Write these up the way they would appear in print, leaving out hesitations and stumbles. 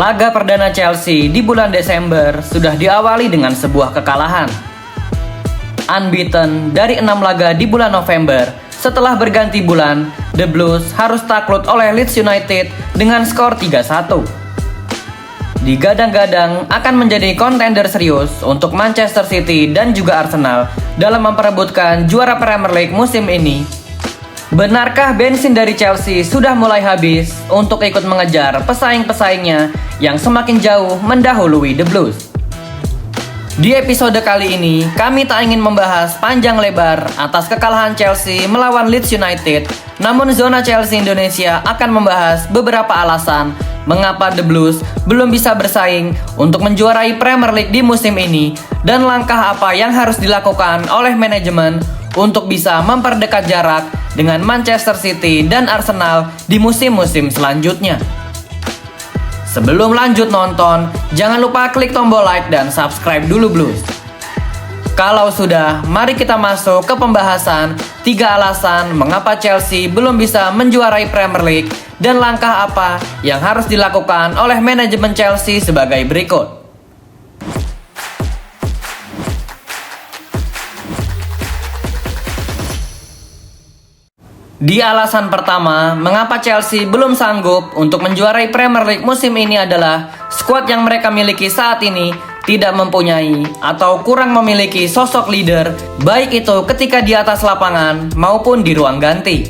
Laga perdana Chelsea di bulan Desember sudah diawali dengan sebuah kekalahan. Unbeaten dari 6 laga di bulan November, setelah berganti bulan, The Blues harus takluk oleh Leeds United dengan skor 3-1. Digadang-gadang akan menjadi kontender serius untuk Manchester City dan juga Arsenal dalam memperebutkan juara Premier League musim ini. Benarkah bensin dari Chelsea sudah mulai habis untuk ikut mengejar pesaing-pesaingnya yang semakin jauh mendahului The Blues? Di episode kali ini, kami tak ingin membahas panjang lebar atas kekalahan Chelsea melawan Leeds United, namun Zona Chelsea Indonesia akan membahas beberapa alasan mengapa The Blues belum bisa bersaing untuk menjuarai Premier League di musim ini dan langkah apa yang harus dilakukan oleh manajemen untuk bisa memperdekat jarak dengan Manchester City dan Arsenal di musim-musim selanjutnya. Sebelum lanjut nonton, jangan lupa klik tombol like dan subscribe dulu Blues. Kalau sudah, mari kita masuk ke pembahasan 3 alasan mengapa Chelsea belum bisa menjuarai Premier League dan langkah apa yang harus dilakukan oleh manajemen Chelsea sebagai berikut. Di alasan pertama, mengapa Chelsea belum sanggup untuk menjuarai Premier League musim ini adalah skuad yang mereka miliki saat ini tidak mempunyai atau kurang memiliki sosok leader, baik itu ketika di atas lapangan maupun di ruang ganti.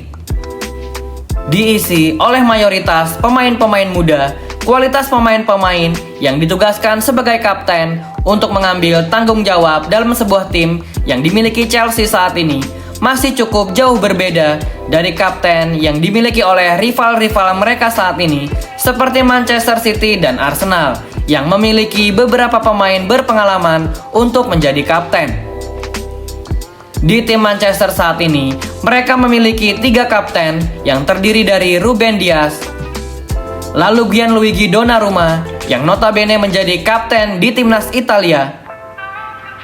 Diisi oleh mayoritas pemain-pemain muda, kualitas pemain-pemain yang ditugaskan sebagai kapten untuk mengambil tanggung jawab dalam sebuah tim yang dimiliki Chelsea saat ini masih cukup jauh berbeda dari kapten yang dimiliki oleh rival-rival mereka saat ini seperti Manchester City dan Arsenal yang memiliki beberapa pemain berpengalaman untuk menjadi kapten. Di tim Manchester saat ini, mereka memiliki 3 kapten yang terdiri dari Ruben Dias, lalu Gianluigi Donnarumma yang notabene menjadi kapten di timnas Italia,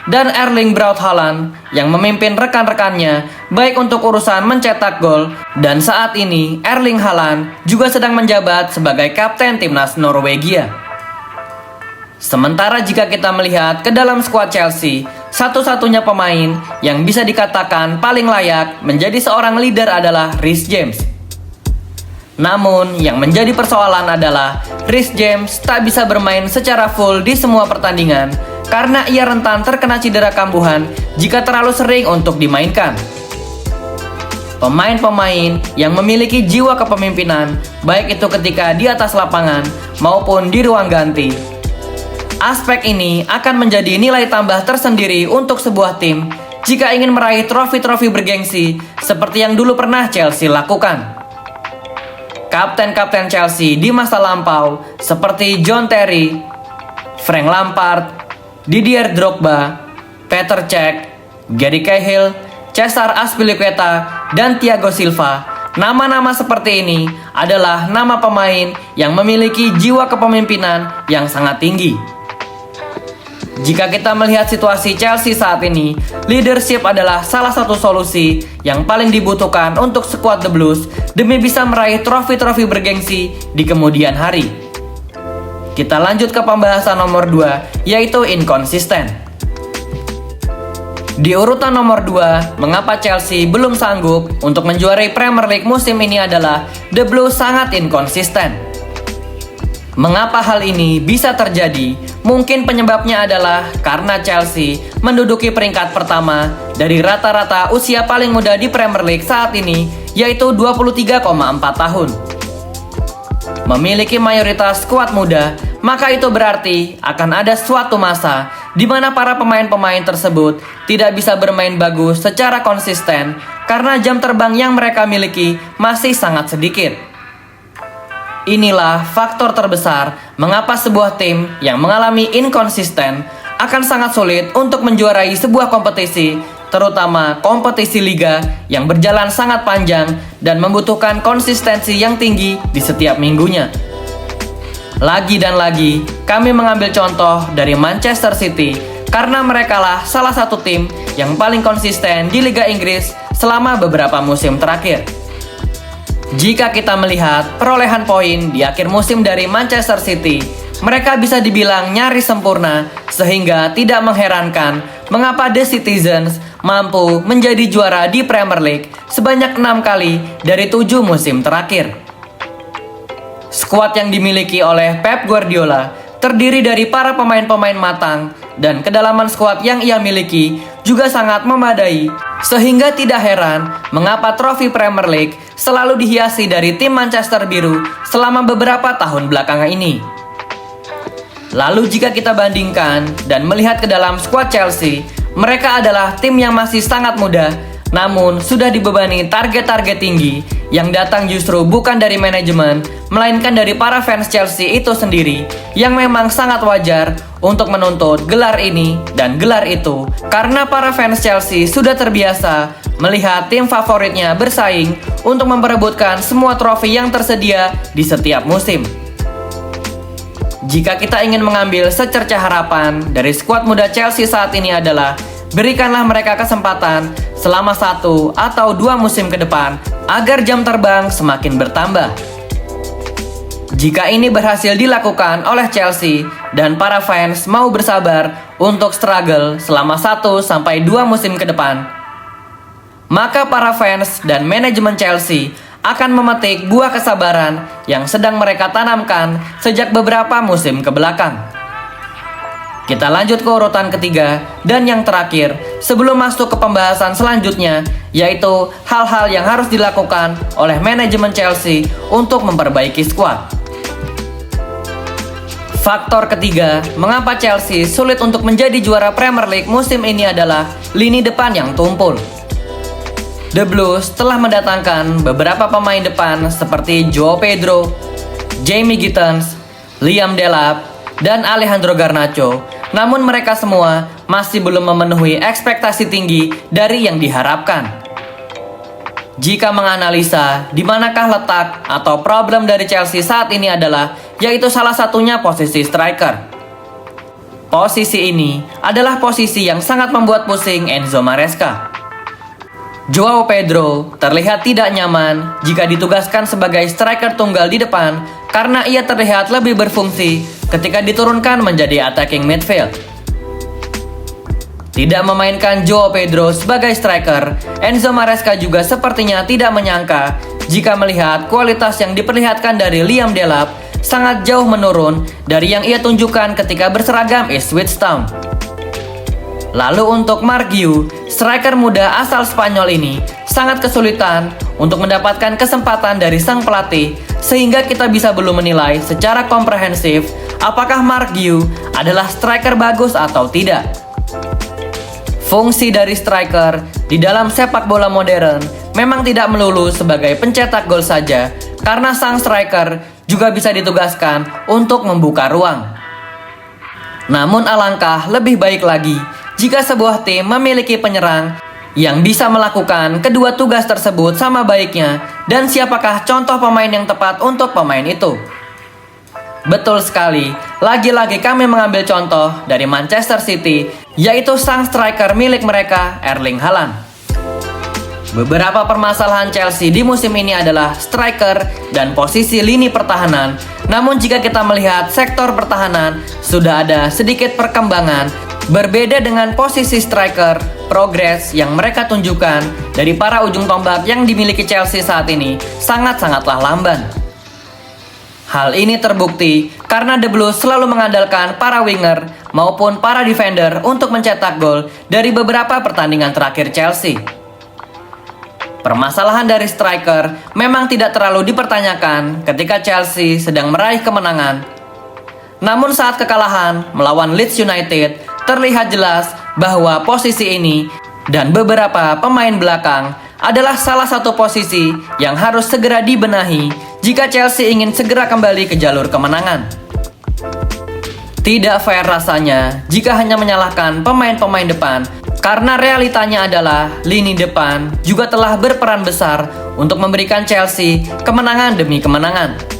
dan Erling Braut Haaland yang memimpin rekan-rekannya baik untuk urusan mencetak gol, dan saat ini Erling Haaland juga sedang menjabat sebagai kapten timnas Norwegia. Sementara jika kita melihat ke dalam skuad Chelsea, satu-satunya pemain yang bisa dikatakan paling layak menjadi seorang leader adalah Reece James. Namun yang menjadi persoalan adalah Reece James tak bisa bermain secara full di semua pertandingan karena ia rentan terkena cedera kambuhan jika terlalu sering untuk dimainkan. Pemain-pemain yang memiliki jiwa kepemimpinan, baik itu ketika di atas lapangan maupun di ruang ganti. Aspek ini akan menjadi nilai tambah tersendiri untuk sebuah tim jika ingin meraih trofi-trofi bergengsi seperti yang dulu pernah Chelsea lakukan. Kapten-kapten Chelsea di masa lampau seperti John Terry, Frank Lampard, Didier Drogba, Petr Cech, Gary Cahill, Cesar Azpilicueta, dan Thiago Silva. Nama-nama seperti ini adalah nama pemain yang memiliki jiwa kepemimpinan yang sangat tinggi. Jika kita melihat situasi Chelsea saat ini, leadership adalah salah satu solusi yang paling dibutuhkan untuk skuad The Blues demi bisa meraih trofi-trofi bergengsi di kemudian hari. Kita lanjut ke pembahasan nomor 2, yaitu inkonsisten. Di urutan nomor 2, mengapa Chelsea belum sanggup untuk menjuarai Premier League musim ini adalah The Blues sangat inkonsisten. Mengapa hal ini bisa terjadi? Mungkin penyebabnya adalah karena Chelsea menduduki peringkat pertama dari rata-rata usia paling muda di Premier League saat ini, yaitu 23,4 tahun. Memiliki mayoritas skuad muda, maka itu berarti akan ada suatu masa di mana para pemain-pemain tersebut tidak bisa bermain bagus secara konsisten karena jam terbang yang mereka miliki masih sangat sedikit. Inilah faktor terbesar mengapa sebuah tim yang mengalami inkonsisten akan sangat sulit untuk menjuarai sebuah kompetisi, terutama kompetisi liga yang berjalan sangat panjang dan membutuhkan konsistensi yang tinggi di setiap minggunya. Lagi dan lagi, kami mengambil contoh dari Manchester City karena merekalah salah satu tim yang paling konsisten di Liga Inggris selama beberapa musim terakhir. Jika kita melihat perolehan poin di akhir musim dari Manchester City, mereka bisa dibilang nyaris sempurna, sehingga tidak mengherankan mengapa The Citizens mampu menjadi juara di Premier League sebanyak 6 kali dari 7 musim terakhir. Skuad yang dimiliki oleh Pep Guardiola terdiri dari para pemain-pemain matang, dan kedalaman skuad yang ia miliki juga sangat memadai, sehingga tidak heran mengapa trofi Premier League selalu dihiasi dari tim Manchester Biru selama beberapa tahun belakangan ini. Lalu jika kita bandingkan dan melihat ke dalam skuad Chelsea, mereka adalah tim yang masih sangat muda, namun sudah dibebani target-target tinggi yang datang justru bukan dari manajemen, melainkan dari para fans Chelsea itu sendiri, yang memang sangat wajar untuk menuntut gelar ini dan gelar itu, karena para fans Chelsea sudah terbiasa melihat tim favoritnya bersaing untuk memperebutkan semua trofi yang tersedia di setiap musim. Jika kita ingin mengambil secercah harapan dari skuad muda Chelsea saat ini adalah berikanlah mereka kesempatan selama 1 atau 2 musim ke depan agar jam terbang semakin bertambah. Jika ini berhasil dilakukan oleh Chelsea dan para fans mau bersabar untuk struggle selama 1 sampai 2 musim ke depan, maka para fans dan manajemen Chelsea akan memetik buah kesabaran yang sedang mereka tanamkan sejak beberapa musim ke belakang. Kita lanjut ke urutan ketiga dan yang terakhir sebelum masuk ke pembahasan selanjutnya, yaitu hal-hal yang harus dilakukan oleh manajemen Chelsea untuk memperbaiki skuad. Faktor ketiga mengapa Chelsea sulit untuk menjadi juara Premier League musim ini adalah lini depan yang tumpul. The Blues telah mendatangkan beberapa pemain depan seperti Joao Pedro, Jamie Gittens, Liam Delap, dan Alejandro Garnacho. Namun mereka semua masih belum memenuhi ekspektasi tinggi dari yang diharapkan. Jika menganalisa di manakah letak atau problem dari Chelsea saat ini adalah, yaitu salah satunya posisi striker. Posisi ini adalah posisi yang sangat membuat pusing Enzo Maresca. Joao Pedro terlihat tidak nyaman jika ditugaskan sebagai striker tunggal di depan karena ia terlihat lebih berfungsi ketika diturunkan menjadi attacking midfield. Tidak memainkan Joao Pedro sebagai striker, Enzo Maresca juga sepertinya tidak menyangka jika melihat kualitas yang diperlihatkan dari Liam Delap sangat jauh menurun dari yang ia tunjukkan ketika berseragam Ipswich Town. Lalu untuk Marc Guiu, striker muda asal Spanyol ini sangat kesulitan untuk mendapatkan kesempatan dari sang pelatih, sehingga kita bisa belum menilai secara komprehensif apakah Marc Guiu adalah striker bagus atau tidak. Fungsi dari striker di dalam sepak bola modern memang tidak melulu sebagai pencetak gol saja, karena sang striker juga bisa ditugaskan untuk membuka ruang. Namun alangkah lebih baik lagi jika sebuah tim memiliki penyerang yang bisa melakukan kedua tugas tersebut sama baiknya, dan siapakah contoh pemain yang tepat untuk pemain itu? Betul sekali, lagi-lagi kami mengambil contoh dari Manchester City, yaitu sang striker milik mereka, Erling Haaland. Beberapa permasalahan Chelsea di musim ini adalah striker dan posisi lini pertahanan. Namun jika kita melihat sektor pertahanan, sudah ada sedikit perkembangan. Berbeda dengan posisi striker, progres yang mereka tunjukkan dari para ujung tombak yang dimiliki Chelsea saat ini sangat-sangatlah lamban. Hal ini terbukti karena The Blues selalu mengandalkan para winger maupun para defender untuk mencetak gol dari beberapa pertandingan terakhir Chelsea. Permasalahan dari striker memang tidak terlalu dipertanyakan ketika Chelsea sedang meraih kemenangan. Namun saat kekalahan melawan Leeds United, terlihat jelas bahwa posisi ini dan beberapa pemain belakang adalah salah satu posisi yang harus segera dibenahi jika Chelsea ingin segera kembali ke jalur kemenangan. Tidak fair rasanya jika hanya menyalahkan pemain-pemain depan, karena realitanya adalah lini depan juga telah berperan besar untuk memberikan Chelsea kemenangan demi kemenangan.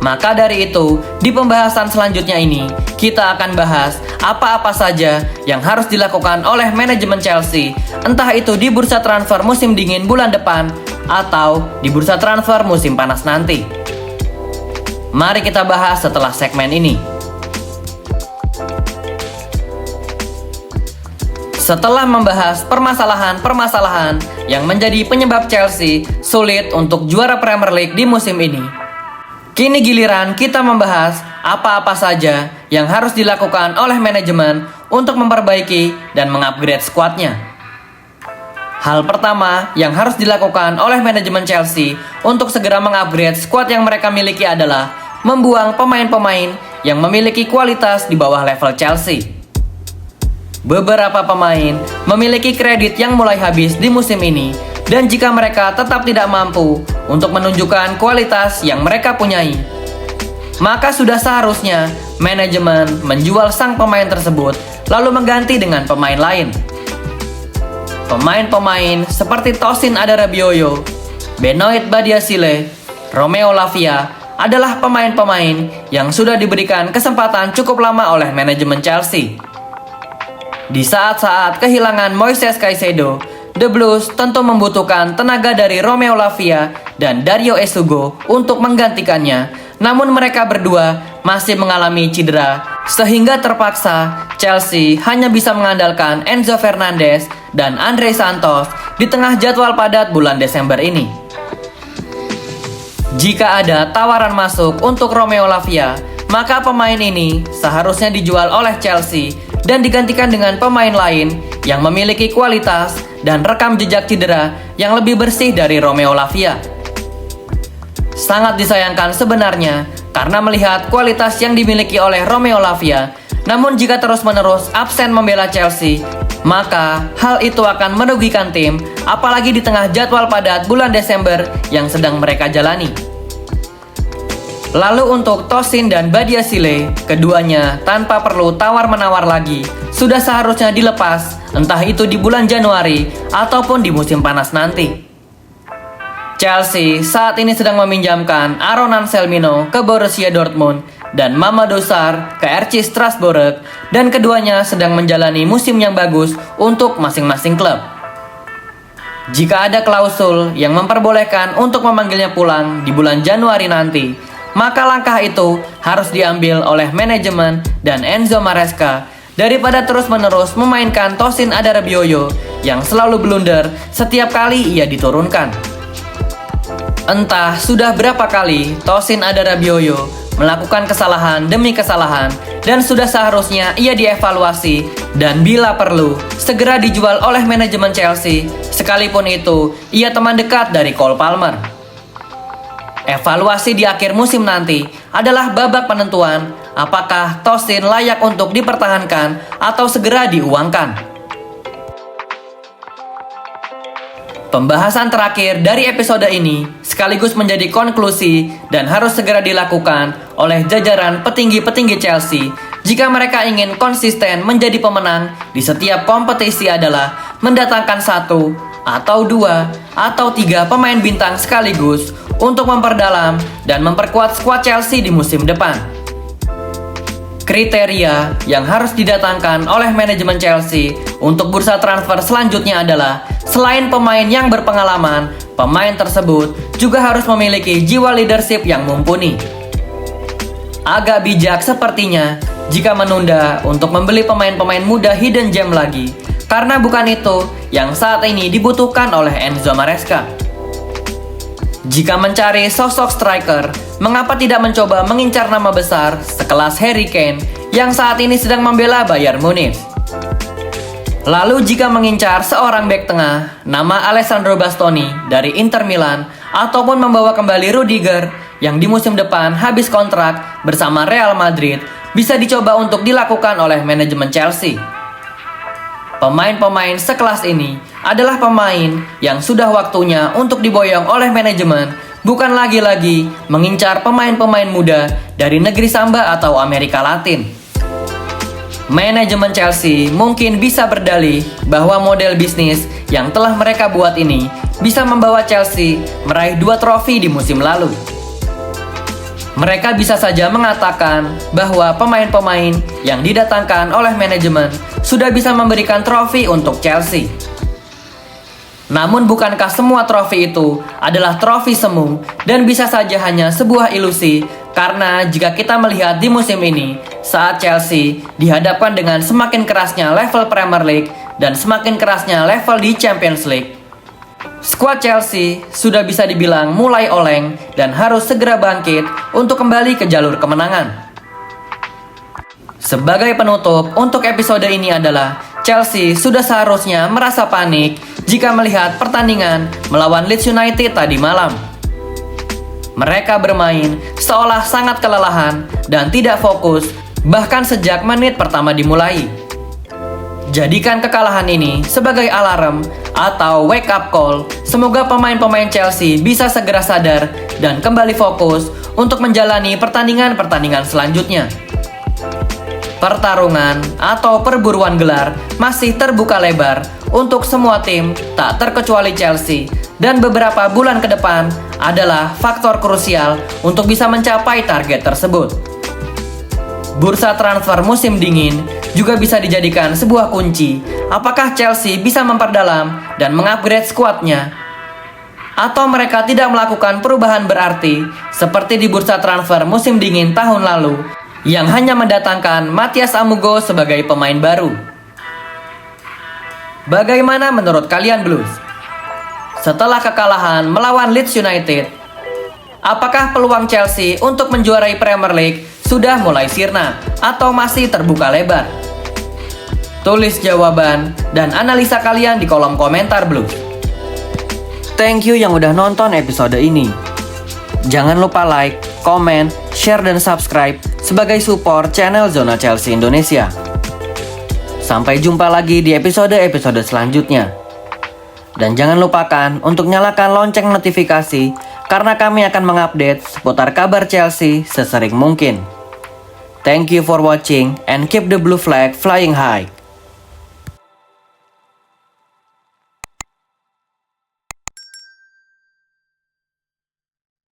Maka dari itu, di pembahasan selanjutnya ini, kita akan bahas apa-apa saja yang harus dilakukan oleh manajemen Chelsea, entah itu di bursa transfer musim dingin bulan depan, atau di bursa transfer musim panas nanti. Mari kita bahas setelah segmen ini. Setelah membahas permasalahan-permasalahan yang menjadi penyebab Chelsea sulit untuk juara Premier League di musim ini, kini giliran kita membahas apa-apa saja yang harus dilakukan oleh manajemen untuk memperbaiki dan mengupgrade skuadnya. Hal pertama yang harus dilakukan oleh manajemen Chelsea untuk segera mengupgrade skuad yang mereka miliki adalah membuang pemain-pemain yang memiliki kualitas di bawah level Chelsea. Beberapa pemain memiliki kredit yang mulai habis di musim ini, dan jika mereka tetap tidak mampu untuk menunjukkan kualitas yang mereka punyai, maka sudah seharusnya manajemen menjual sang pemain tersebut lalu mengganti dengan pemain lain. Pemain-pemain seperti Tosin Adarabioyo, Benoit Badiashile, Romeo Lavia adalah pemain-pemain yang sudah diberikan kesempatan cukup lama oleh manajemen Chelsea. Di saat-saat kehilangan Moises Caicedo, The Blues tentu membutuhkan tenaga dari Romeo Lavia dan Dario Esugo untuk menggantikannya. Namun mereka berdua masih mengalami cedera, sehingga terpaksa Chelsea hanya bisa mengandalkan Enzo Fernandez dan Andre Santos di tengah jadwal padat bulan Desember ini. Jika ada tawaran masuk untuk Romeo Lavia, maka pemain ini seharusnya dijual oleh Chelsea dan digantikan dengan pemain lain yang memiliki kualitas dan rekam jejak cedera yang lebih bersih dari Romeo Lavia. Sangat disayangkan sebenarnya karena melihat kualitas yang dimiliki oleh Romeo Lavia, namun jika terus-menerus absen membela Chelsea, maka hal itu akan merugikan tim, apalagi di tengah jadwal padat bulan Desember yang sedang mereka jalani. Lalu untuk Tosin dan Badiashile, keduanya tanpa perlu tawar-menawar lagi, sudah seharusnya dilepas, entah itu di bulan Januari ataupun di musim panas nanti. Chelsea saat ini sedang meminjamkan Aaron Anselmino ke Borussia Dortmund dan Mamadou Sarr ke RC Strasbourg, dan keduanya sedang menjalani musim yang bagus untuk masing-masing klub. Jika ada klausul yang memperbolehkan untuk memanggilnya pulang di bulan Januari nanti, maka langkah itu harus diambil oleh manajemen dan Enzo Maresca daripada terus-menerus memainkan Tosin Adarabioyo yang selalu blunder setiap kali ia diturunkan. Entah sudah berapa kali Tosin Adarabioyo melakukan kesalahan demi kesalahan, dan sudah seharusnya ia dievaluasi dan bila perlu segera dijual oleh manajemen Chelsea, sekalipun itu ia teman dekat dari Cole Palmer. Evaluasi di akhir musim nanti adalah babak penentuan apakah Tosin layak untuk dipertahankan atau segera diuangkan. Pembahasan terakhir dari episode ini sekaligus menjadi konklusi dan harus segera dilakukan oleh jajaran petinggi-petinggi Chelsea jika mereka ingin konsisten menjadi pemenang di setiap kompetisi adalah mendatangkan 1 atau 2 atau 3 pemain bintang sekaligus untuk memperdalam dan memperkuat skuad Chelsea di musim depan. Kriteria yang harus didatangkan oleh manajemen Chelsea untuk bursa transfer selanjutnya adalah selain pemain yang berpengalaman, pemain tersebut juga harus memiliki jiwa leadership yang mumpuni. Agak bijak sepertinya jika menunda untuk membeli pemain-pemain muda hidden gem lagi, karena bukan itu yang saat ini dibutuhkan oleh Enzo Maresca. Jika mencari sosok striker, mengapa tidak mencoba mengincar nama besar sekelas Harry Kane yang saat ini sedang membela Bayern Munich? Lalu jika mengincar seorang bek tengah, nama Alessandro Bastoni dari Inter Milan, ataupun membawa kembali Rudiger yang di musim depan habis kontrak bersama Real Madrid, bisa dicoba untuk dilakukan oleh manajemen Chelsea. Pemain-pemain sekelas ini adalah pemain yang sudah waktunya untuk diboyong oleh manajemen, bukan lagi-lagi mengincar pemain-pemain muda dari negeri Samba atau Amerika Latin. Manajemen Chelsea mungkin bisa berdalih bahwa model bisnis yang telah mereka buat ini bisa membawa Chelsea meraih 2 trofi di musim lalu. Mereka bisa saja mengatakan bahwa pemain-pemain yang didatangkan oleh manajemen sudah bisa memberikan trofi untuk Chelsea. Namun bukankah semua trofi itu adalah trofi semu dan bisa saja hanya sebuah ilusi Karena jika kita melihat di musim ini, saat Chelsea dihadapkan dengan semakin kerasnya level Premier League dan semakin kerasnya level di Champions League, skuad Chelsea sudah bisa dibilang mulai oleng dan harus segera bangkit untuk kembali ke jalur kemenangan. Sebagai penutup untuk episode ini adalah Chelsea sudah seharusnya merasa panik jika melihat pertandingan melawan Leeds United tadi malam. Mereka bermain seolah sangat kelelahan dan tidak fokus bahkan sejak menit pertama dimulai. Jadikan kekalahan ini sebagai alarm atau wake up call. Semoga pemain-pemain Chelsea bisa segera sadar dan kembali fokus untuk menjalani pertandingan-pertandingan selanjutnya. Pertarungan atau perburuan gelar masih terbuka lebar untuk semua tim, tak terkecuali Chelsea, dan beberapa bulan ke depan adalah faktor krusial untuk bisa mencapai target tersebut. Bursa transfer musim dingin juga bisa dijadikan sebuah kunci apakah Chelsea bisa memperdalam dan mengupgrade skuadnya, atau mereka tidak melakukan perubahan berarti seperti di bursa transfer musim dingin tahun lalu yang hanya mendatangkan Matthias Amugo sebagai pemain baru. Bagaimana menurut kalian Blues? Setelah kekalahan melawan Leeds United, apakah peluang Chelsea untuk menjuarai Premier League sudah mulai sirna atau masih terbuka lebar? Tulis jawaban dan analisa kalian di kolom komentar Blues. Thank you yang udah nonton episode ini. Jangan lupa like, komen, share, dan subscribe sebagai support channel Zona Chelsea Indonesia. Sampai jumpa lagi di episode-episode selanjutnya. Dan jangan lupakan untuk nyalakan lonceng notifikasi karena kami akan mengupdate seputar kabar Chelsea sesering mungkin. Thank you for watching and keep the blue flag flying high.